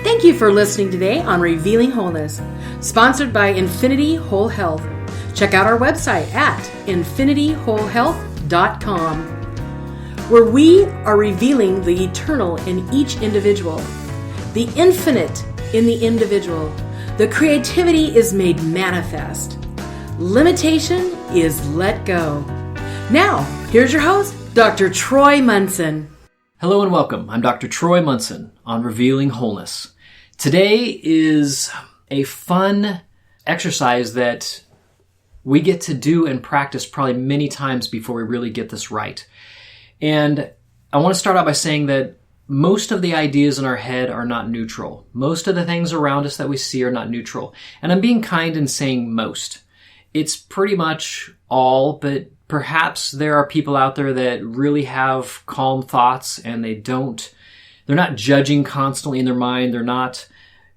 Thank you for listening today on Revealing Wholeness, sponsored by Infinity Whole Health. Check out our website at infinityWholeHealth.com, where we are revealing the eternal in each individual, the infinite in the individual. The creativity is made manifest. Limitation is let go. Now, here's your host, Dr. Troy Munson. Hello and welcome. I'm Dr. Troy Munson on Revealing Wholeness. Today is a fun exercise that we get to do and practice probably many times before we really get this right. And I want to start out by saying that most of the ideas in our head are not neutral. Most of the things around us that we see are not neutral. And I'm being kind in saying most. It's pretty much all, but perhaps there are people out there that really have calm thoughts and they're not judging constantly in their mind. They're not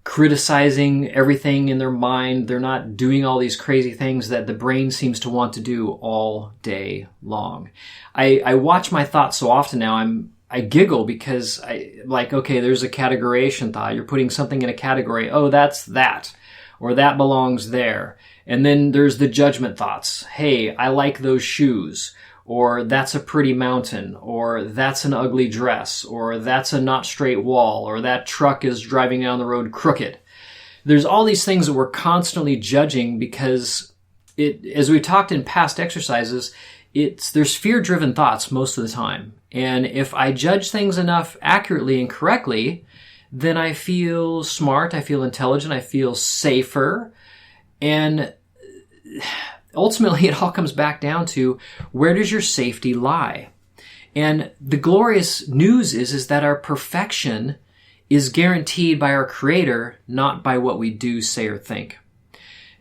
criticizing everything in their mind. They're not doing all these crazy things that the brain seems to want to do all day long. I watch my thoughts so often now. I giggle because okay, there's a categorization thought. You're putting something in a category. Oh, that's that, or that belongs there. And then there's the judgment thoughts. Hey, I like those shoes, or that's a pretty mountain, or that's an ugly dress, or that's a not straight wall, or that truck is driving down the road crooked. There's all these things that we're constantly judging because as we've talked in past exercises, there's fear-driven thoughts most of the time. And if I judge things enough accurately and correctly, then I feel smart, I feel intelligent, I feel safer. And ultimately, it all comes back down to, where does your safety lie? And the glorious news is that our perfection is guaranteed by our Creator, not by what we do, say, or think.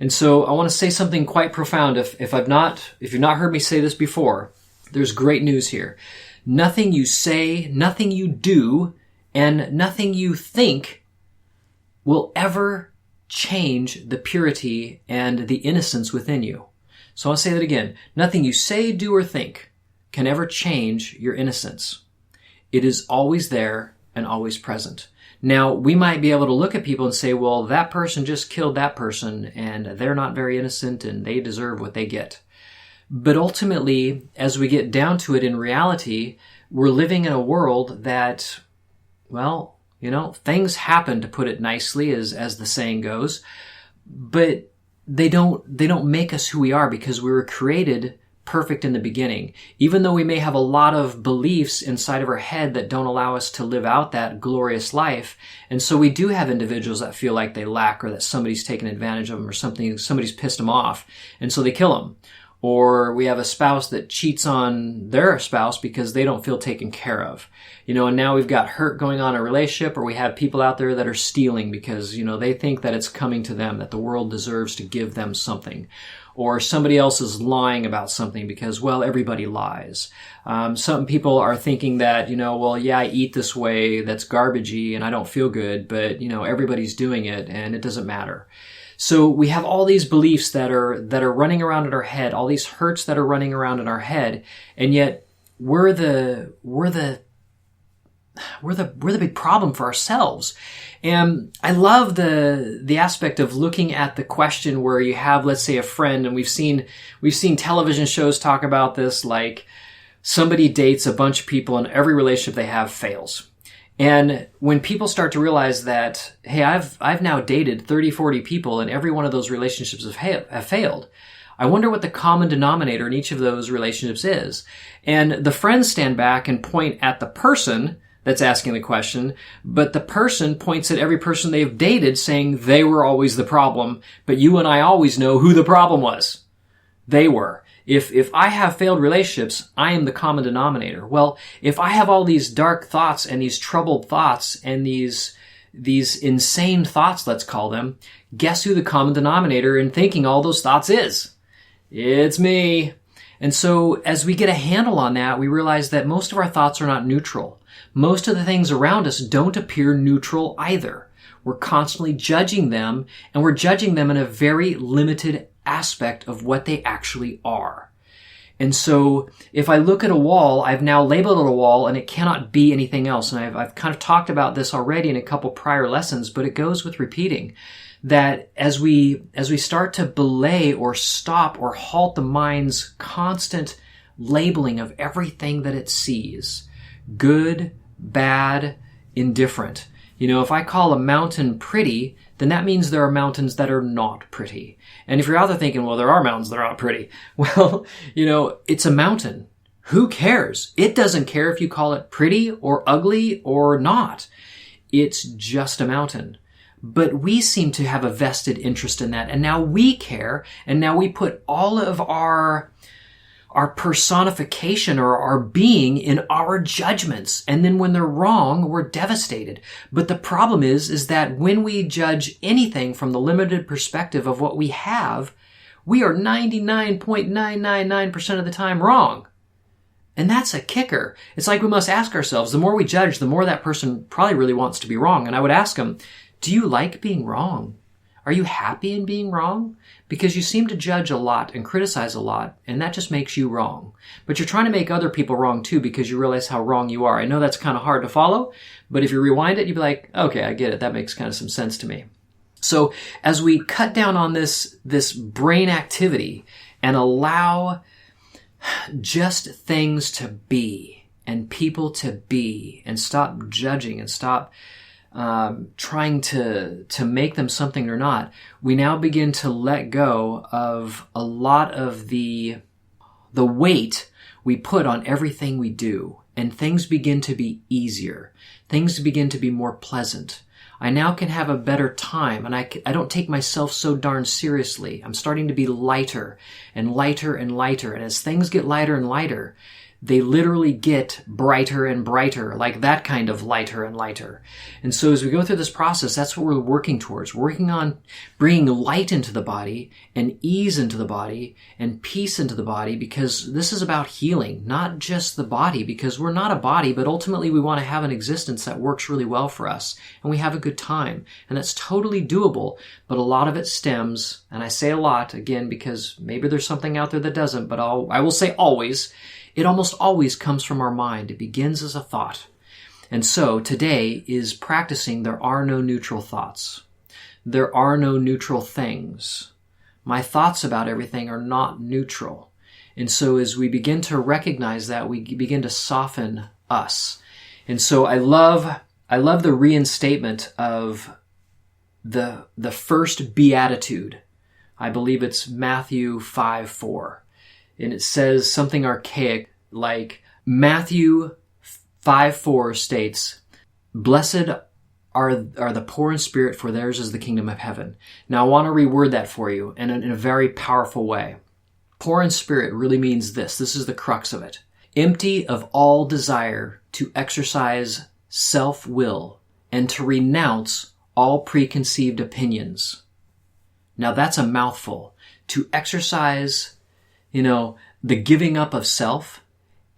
And so I want to say something quite profound. If you've not heard me say this before, there's great news here. Nothing you say, nothing you do, and nothing you think will ever change the purity and the innocence within you. So I'll say that again. Nothing you say, do, or think can ever change your innocence. It is always there and always present. Now, we might be able to look at people and say, well, that person just killed that person and they're not very innocent and they deserve what they get. But ultimately, as we get down to it in reality, we're living in a world that, things happen, to put it nicely, as the saying goes, but they don't make us who we are, because we were created perfect in the beginning. Even though we may have a lot of beliefs inside of our head that don't allow us to live out that glorious life, and so we do have individuals that feel like they lack, or that somebody's taken advantage of them, or somebody's pissed them off, and so they kill them. Or we have a spouse that cheats on their spouse because they don't feel taken care of. And now we've got hurt going on in a relationship, or we have people out there that are stealing because, they think that it's coming to them, that the world deserves to give them something. Or somebody else is lying about something because, everybody lies. Some people are thinking that, I eat this way, that's garbagey and I don't feel good, but, everybody's doing it and it doesn't matter. So we have all these beliefs that are running around in our head, all these hurts that are running around in our head, and yet we're the big problem for ourselves. And I love the aspect of looking at the question where you have, let's say, a friend, and we've seen television shows talk about this, like somebody dates a bunch of people and every relationship they have fails. And when people start to realize that, hey, I've now dated 30, 40 people and every one of those relationships have failed, I wonder what the common denominator in each of those relationships is. And the friends stand back and point at the person that's asking the question, but the person points at every person they've dated saying they were always the problem, but you and I always know who the problem was. They were. If I have failed relationships, I am the common denominator. Well, if I have all these dark thoughts and these troubled thoughts and these insane thoughts, let's call them, guess who the common denominator in thinking all those thoughts is? It's me. And so as we get a handle on that, we realize that most of our thoughts are not neutral. Most of the things around us don't appear neutral either. We're constantly judging them, and we're judging them in a very limited aspect of what they actually are. And so if I look at a wall, I've now labeled it a wall and it cannot be anything else. And I've kind of talked about this already in a couple prior lessons, but it goes with repeating that as we start to belay or stop or halt the mind's constant labeling of everything that it sees, good, bad, indifferent. If I call a mountain pretty, then that means there are mountains that are not pretty. And if you're out there thinking, well, there are mountains that are not pretty. Well, it's a mountain. Who cares? It doesn't care if you call it pretty or ugly or not. It's just a mountain. But we seem to have a vested interest in that. And now we care. And now we put all of our personification or our being in our judgments. And then when they're wrong, we're devastated. But the problem is that when we judge anything from the limited perspective of what we have, we are 99.999% of the time wrong. And that's a kicker. It's like we must ask ourselves, the more we judge, the more that person probably really wants to be wrong. And I would ask them, do you like being wrong? Are you happy in being wrong? Because you seem to judge a lot and criticize a lot, and that just makes you wrong. But you're trying to make other people wrong too because you realize how wrong you are. I know that's kind of hard to follow, but if you rewind it, you'd be like, okay, I get it. That makes kind of some sense to me. So as we cut down on this brain activity and allow just things to be and people to be and stop judging and stop trying to make them something they're not, we now begin to let go of a lot of the weight we put on everything we do, and things begin to be easier. Things begin to be more pleasant. I now can have a better time, and I don't take myself so darn seriously. I'm starting to be lighter and lighter and lighter, and as things get lighter and lighter, they literally get brighter and brighter, like that kind of lighter and lighter. And so as we go through this process, that's what we're working towards. We're working on bringing light into the body and ease into the body and peace into the body, because this is about healing, not just the body, because we're not a body, but ultimately we want to have an existence that works really well for us and we have a good time. And that's totally doable, but a lot of it stems, and I say a lot, again, because maybe there's something out there that doesn't, but I will say always, it almost always comes from our mind. It begins as a thought. And so today is practicing there are no neutral thoughts. There are no neutral things. My thoughts about everything are not neutral. And so as we begin to recognize that, we begin to soften us. And so I love the reinstatement of the first beatitude. I believe it's Matthew 5:4. And it says something archaic like Matthew 5:4 states, "Blessed are the poor in spirit, for theirs is the kingdom of heaven." Now I want to reword that for you in a very powerful way. Poor in spirit really means this. This is the crux of it. Empty of all desire to exercise self-will and to renounce all preconceived opinions. Now that's a mouthful. To exercise the giving up of self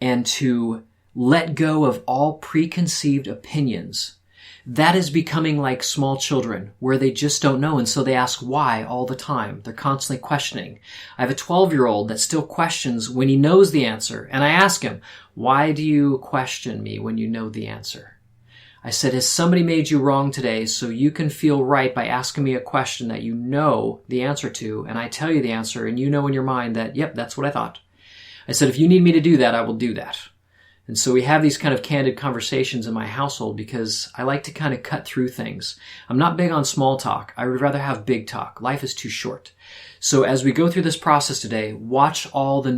and to let go of all preconceived opinions. That is becoming like small children where they just don't know, and so they ask why all the time. They're constantly questioning. I have a 12-year-old that still questions when he knows the answer, and I ask him, why do you question me when you know the answer? I said, has somebody made you wrong today so you can feel right by asking me a question that you know the answer to, and I tell you the answer, and you know in your mind that, yep, that's what I thought. I said, if you need me to do that, I will do that. And so we have these kind of candid conversations in my household because I like to kind of cut through things. I'm not big on small talk. I would rather have big talk. Life is too short. So as we go through this process today, watch all the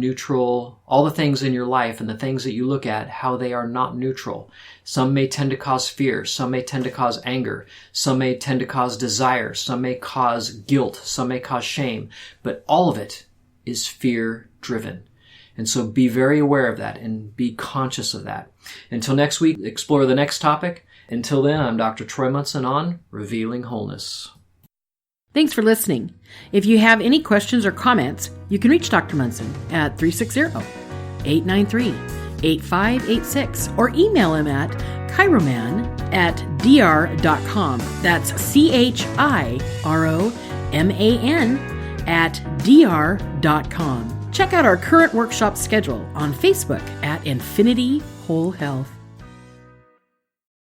things in your life and the things that you look at, how they are not neutral. Some may tend to cause fear. Some may tend to cause anger. Some may tend to cause desire. Some may cause guilt. Some may cause shame. But all of it is fear-driven. And so be very aware of that and be conscious of that. Until next week, explore the next topic. Until then, I'm Dr. Troy Munson on Revealing Wholeness. Thanks for listening. If you have any questions or comments, you can reach Dr. Munson at 360-893-8586 or email him at chiroman@dr.com. That's CHIROMAN @dr.com. Check out our current workshop schedule on Facebook at Infinity Whole Health.